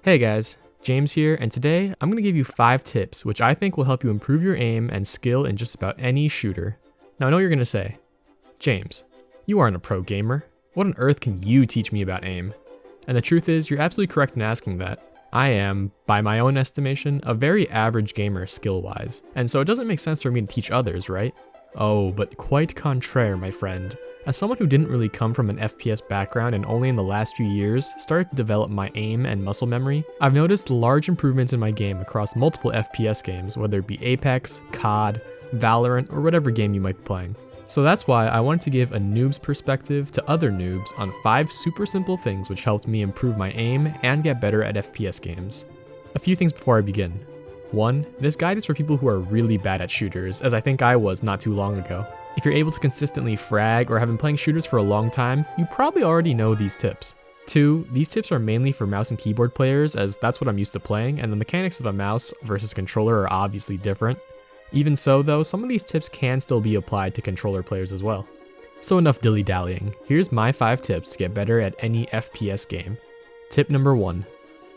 Hey guys, James here, and today I'm going to give you 5 tips which I think will help you improve your aim and skill in just about any shooter. Now I know what you're going to say, James, you aren't a pro gamer. What on earth can you teach me about aim? And the truth is, you're absolutely correct in asking that. I am, by my own estimation, a very average gamer skill-wise, and so it doesn't make sense for me to teach others, right? Oh, but quite contraire, my friend. As someone who didn't really come from an FPS background and only in the last few years started to develop my aim and muscle memory, I've noticed large improvements in my game across multiple FPS games, whether it be Apex, COD, Valorant, or whatever game you might be playing. So that's why I wanted to give a noob's perspective to other noobs on 5 super simple things which helped me improve my aim and get better at FPS games. A few things before I begin. 1. This guide is for people who are really bad at shooters, as I think I was not too long ago. If you're able to consistently frag or have been playing shooters for a long time, you probably already know these tips. 2. These tips are mainly for mouse and keyboard players, as that's what I'm used to playing, and the mechanics of a mouse versus controller are obviously different. Even so though, some of these tips can still be applied to controller players as well. So enough dilly-dallying, here's my 5 tips to get better at any FPS game. Tip number 1.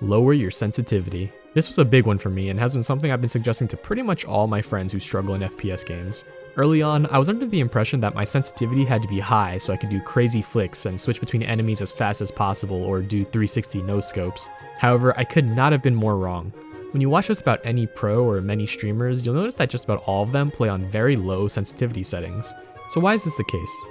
Lower your sensitivity. This was a big one for me and has been something I've been suggesting to pretty much all my friends who struggle in FPS games. Early on, I was under the impression that my sensitivity had to be high so I could do crazy flicks and switch between enemies as fast as possible or do 360 no-scopes. However, I could not have been more wrong. When you watch just about any pro or many streamers, you'll notice that just about all of them play on very low sensitivity settings. So why is this the case?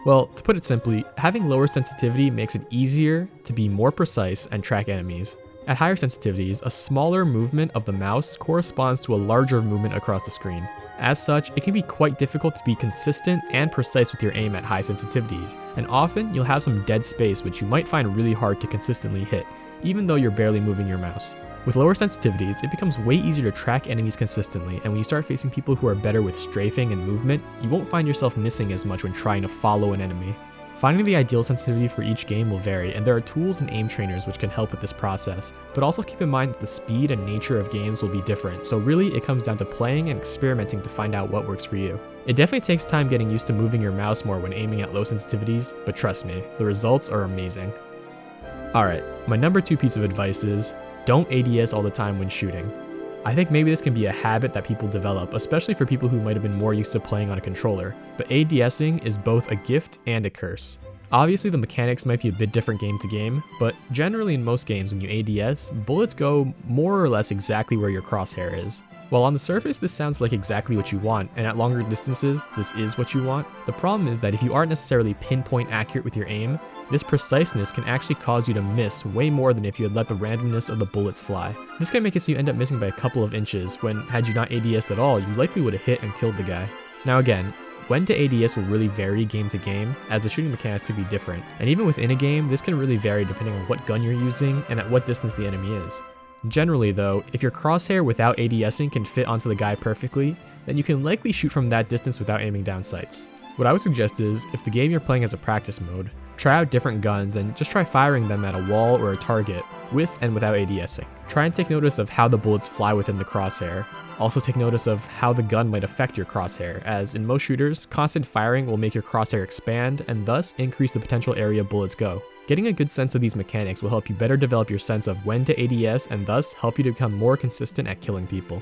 Well, to put it simply, having lower sensitivity makes it easier to be more precise and track enemies. At higher sensitivities, a smaller movement of the mouse corresponds to a larger movement across the screen. As such, it can be quite difficult to be consistent and precise with your aim at high sensitivities, and often you'll have some dead space which you might find really hard to consistently hit, even though you're barely moving your mouse. With lower sensitivities, it becomes way easier to track enemies consistently, and when you start facing people who are better with strafing and movement, you won't find yourself missing as much when trying to follow an enemy. Finding the ideal sensitivity for each game will vary, and there are tools and aim trainers which can help with this process, but also keep in mind that the speed and nature of games will be different, so really it comes down to playing and experimenting to find out what works for you. It definitely takes time getting used to moving your mouse more when aiming at low sensitivities, but trust me, the results are amazing. Alright, my number 2 piece of advice is, don't ADS all the time when shooting. I think maybe this can be a habit that people develop, especially for people who might have been more used to playing on a controller, but ADSing is both a gift and a curse. Obviously the mechanics might be a bit different game to game, but generally in most games when you ADS, bullets go more or less exactly where your crosshair is. While on the surface this sounds like exactly what you want, and at longer distances this is what you want, the problem is that if you aren't necessarily pinpoint accurate with your aim, this preciseness can actually cause you to miss way more than if you had let the randomness of the bullets fly. This can make it so you end up missing by a couple of inches, when had you not ADS'd at all, you likely would have hit and killed the guy. Now again, when to ADS will really vary game to game, as the shooting mechanics could be different, and even within a game, this can really vary depending on what gun you're using and at what distance the enemy is. Generally though, if your crosshair without ADSing can fit onto the guy perfectly, then you can likely shoot from that distance without aiming down sights. What I would suggest is, if the game you're playing has a practice mode, try out different guns and just try firing them at a wall or a target, with and without ADSing. Try and take notice of how the bullets fly within the crosshair. Also take notice of how the gun might affect your crosshair, as in most shooters, constant firing will make your crosshair expand and thus increase the potential area bullets go. Getting a good sense of these mechanics will help you better develop your sense of when to ADS and thus help you to become more consistent at killing people.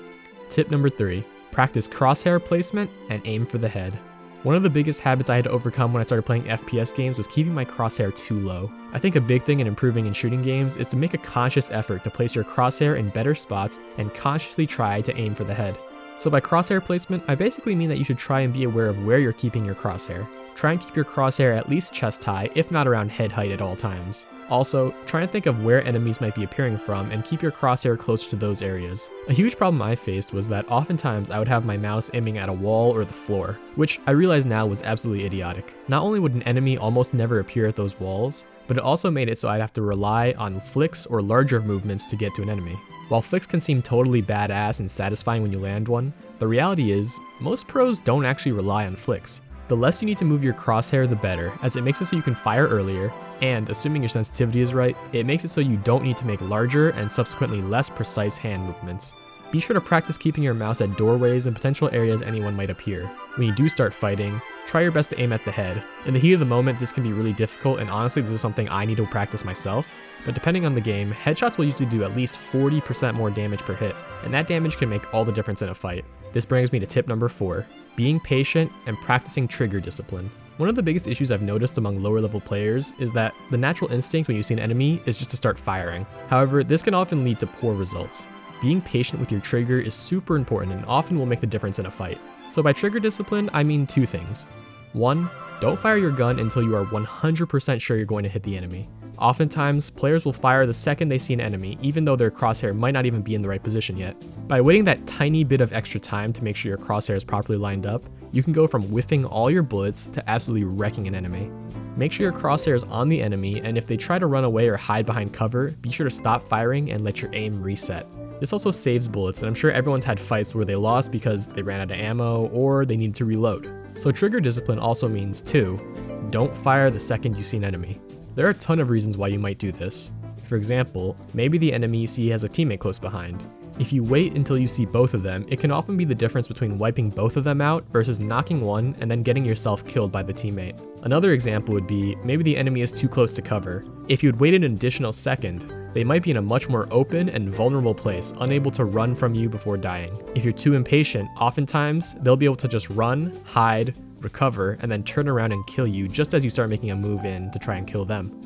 Tip number 3. Practice crosshair placement and aim for the head. One of the biggest habits I had to overcome when I started playing FPS games was keeping my crosshair too low. I think a big thing in improving in shooting games is to make a conscious effort to place your crosshair in better spots and consciously try to aim for the head. So by crosshair placement, I basically mean that you should try and be aware of where you're keeping your crosshair. Try and keep your crosshair at least chest high, if not around head height at all times. Also, try and think of where enemies might be appearing from and keep your crosshair closer to those areas. A huge problem I faced was that oftentimes I would have my mouse aiming at a wall or the floor, which I realize now was absolutely idiotic. Not only would an enemy almost never appear at those walls, but it also made it so I'd have to rely on flicks or larger movements to get to an enemy. While flicks can seem totally badass and satisfying when you land one, the reality is, most pros don't actually rely on flicks. The less you need to move your crosshair the better, as it makes it so you can fire earlier, and assuming your sensitivity is right, it makes it so you don't need to make larger and subsequently less precise hand movements. Be sure to practice keeping your mouse at doorways and potential areas anyone might appear. When you do start fighting, try your best to aim at the head. In the heat of the moment, this can be really difficult, and honestly this is something I need to practice myself, but depending on the game, headshots will usually do at least 40% more damage per hit, and that damage can make all the difference in a fight. This brings me to tip number 4, being patient and practicing trigger discipline. One of the biggest issues I've noticed among lower level players is that the natural instinct when you see an enemy is just to start firing. However, this can often lead to poor results. Being patient with your trigger is super important and often will make the difference in a fight. So by trigger discipline, I mean 2 things. 1, don't fire your gun until you are 100% sure you're going to hit the enemy. Oftentimes, players will fire the second they see an enemy, even though their crosshair might not even be in the right position yet. By waiting that tiny bit of extra time to make sure your crosshair is properly lined up, you can go from whiffing all your bullets to absolutely wrecking an enemy. Make sure your crosshair is on the enemy, and if they try to run away or hide behind cover, be sure to stop firing and let your aim reset. This also saves bullets, and I'm sure everyone's had fights where they lost because they ran out of ammo or they needed to reload. So trigger discipline also means 2, don't fire the second you see an enemy. There are a ton of reasons why you might do this. For example, maybe the enemy you see has a teammate close behind. If you wait until you see both of them, it can often be the difference between wiping both of them out versus knocking one and then getting yourself killed by the teammate. Another example would be, maybe the enemy is too close to cover. If you had waited an additional second, they might be in a much more open and vulnerable place, unable to run from you before dying. If you're too impatient, oftentimes they'll be able to just run, hide, recover, and then turn around and kill you just as you start making a move in to try and kill them.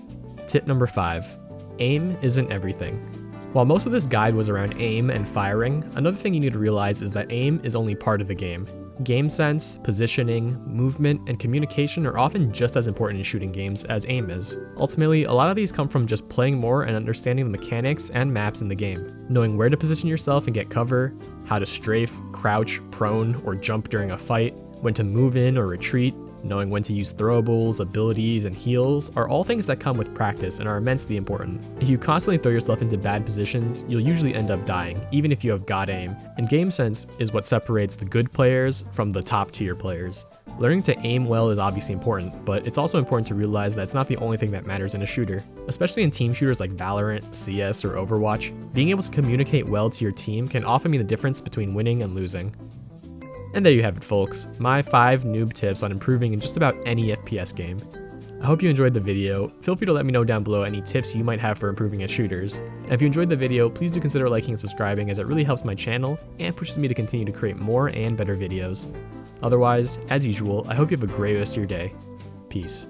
Tip number 5, aim isn't everything. While most of this guide was around aim and firing, another thing you need to realize is that aim is only part of the game. Game sense, positioning, movement, and communication are often just as important in shooting games as aim is. Ultimately, a lot of these come from just playing more and understanding the mechanics and maps in the game. Knowing where to position yourself and get cover, how to strafe, crouch, prone, or jump during a fight, when to move in or retreat, knowing when to use throwables, abilities, and heals are all things that come with practice and are immensely important. If you constantly throw yourself into bad positions, you'll usually end up dying, even if you have god aim, and game sense is what separates the good players from the top tier players. Learning to aim well is obviously important, but it's also important to realize that it's not the only thing that matters in a shooter. Especially in team shooters like Valorant, CS, or Overwatch, being able to communicate well to your team can often mean the difference between winning and losing. And there you have it, folks, my 5 noob tips on improving in just about any FPS game. I hope you enjoyed the video. Feel free to let me know down below any tips you might have for improving at shooters. And if you enjoyed the video, please do consider liking and subscribing, as it really helps my channel and pushes me to continue to create more and better videos. Otherwise, as usual, I hope you have a great rest of your day. Peace.